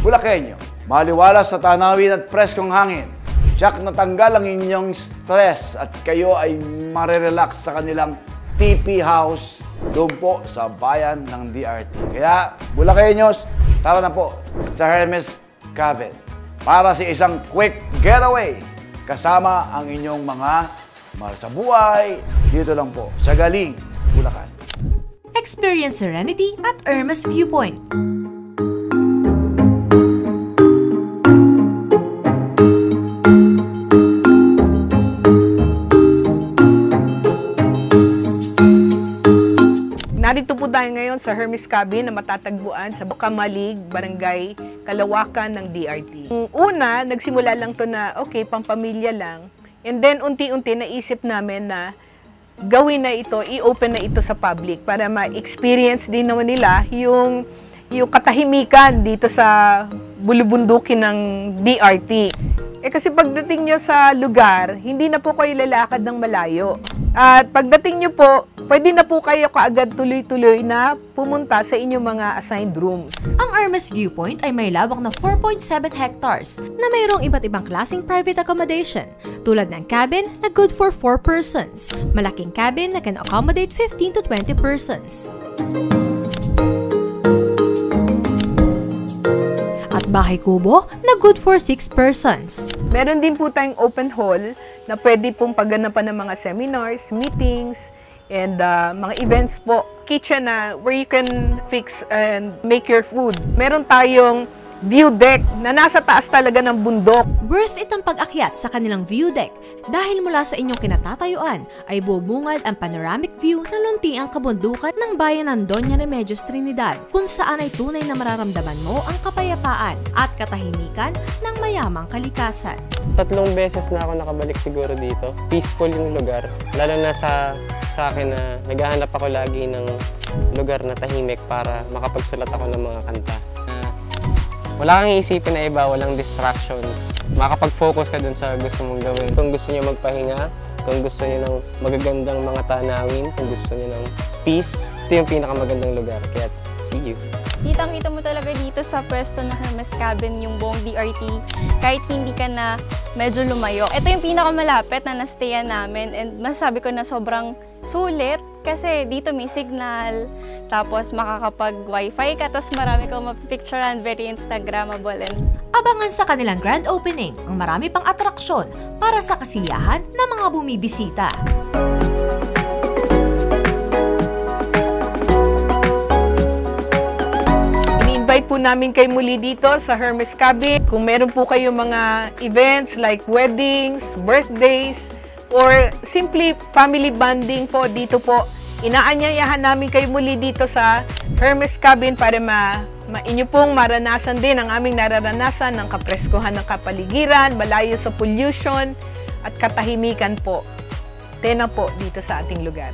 Bulakenyo, maliwalas sa tanawin at preskong hangin. Tiyak na tanggal ang inyong stress at kayo ay marirelax sa kanilang TP House doon po sa bayan ng DRT. Kaya, Bulakenyos, tara na po sa Hermes Cabin para sa isang quick getaway kasama ang inyong mga mahal sa buhay dito lang po sa Galing, Bulacan. Experience serenity at Hermes Viewpoint. Narito po tayo ngayon sa Hermes Cabin na matatagpuan sa Bukamalig, Barangay Kalawakan ng DRT. Una, nagsimula lang to na okay, pampamilya lang. And then unti-unti naisip namin na gawin na ito, i-open na ito sa public para ma-experience din naman nila yung katahimikan dito sa bulubundukin ng DRT. Kasi pagdating nyo sa lugar, hindi na po kayo lalakad ng malayo. At pagdating nyo po, pwede na po kayo kaagad tuloy-tuloy na pumunta sa inyong mga assigned rooms. Ang Hermes Viewpoint ay may lawak na 4.7 hectares na mayroong iba't ibang klaseng private accommodation, tulad ng cabin na good for 4 persons, malaking cabin na can accommodate 15 to 20 persons, at bahay kubo na good for 6 persons. Meron din po tayong open hall na pwede pong pagganapan ng mga seminars, meetings, and mga events po. Kitchen na where you can fix and make your food. Meron tayong view deck na nasa taas talaga ng bundok. Worth it ang pag-akyat sa kanilang view deck dahil mula sa inyong kinatatayuan ay bubungad ang panoramic view na lunti ang kabundukan ng bayan ng Doña Remedios Trinidad, kung saan ay tunay na mararamdaman mo ang kapayapaan at katahimikan ng mayamang kalikasan. 3 beses na ako nakabalik siguro dito. Peaceful yung lugar, lalo na sa akin na naghahanap ako lagi ng lugar na tahimik para makapagsulat ako ng mga kanta. Wala kang iisipin na iba, walang distractions. Makapag-focus ka dun sa gusto mong gawin. Kung gusto niyo magpahinga, kung gusto niyo ng magagandang mga tanawin, kung gusto niyo ng peace, ito yung pinakamagandang lugar. Kaya, see you! Kitang-kita mo talaga dito sa pwesto ng Hermes Cabin yung buong DRT, kahit hindi ka na medyo lumayo. Ito yung pinakamalapit na nastayan namin and masasabi ko na sobrang sulit kasi dito may signal, tapos makakapag-wifi ka, tapos marami kang mapipicturean, very Instagrammable. Abangan sa kanilang grand opening ang marami pang atraksyon para sa kasiyahan ng mga bumibisita. Ini-invite po namin kayo muli dito sa Hermes Cabin. Kung meron po kayo mga events like weddings, birthdays, or simply family bonding po dito po, inaanyayahan namin kayo muli dito sa Hermes Cabin para inyo pong maranasan din ang aming nararanasan ng kapreskuhan ng kapaligiran, malayo sa pollution at katahimikan po. Tena po dito sa ating lugar.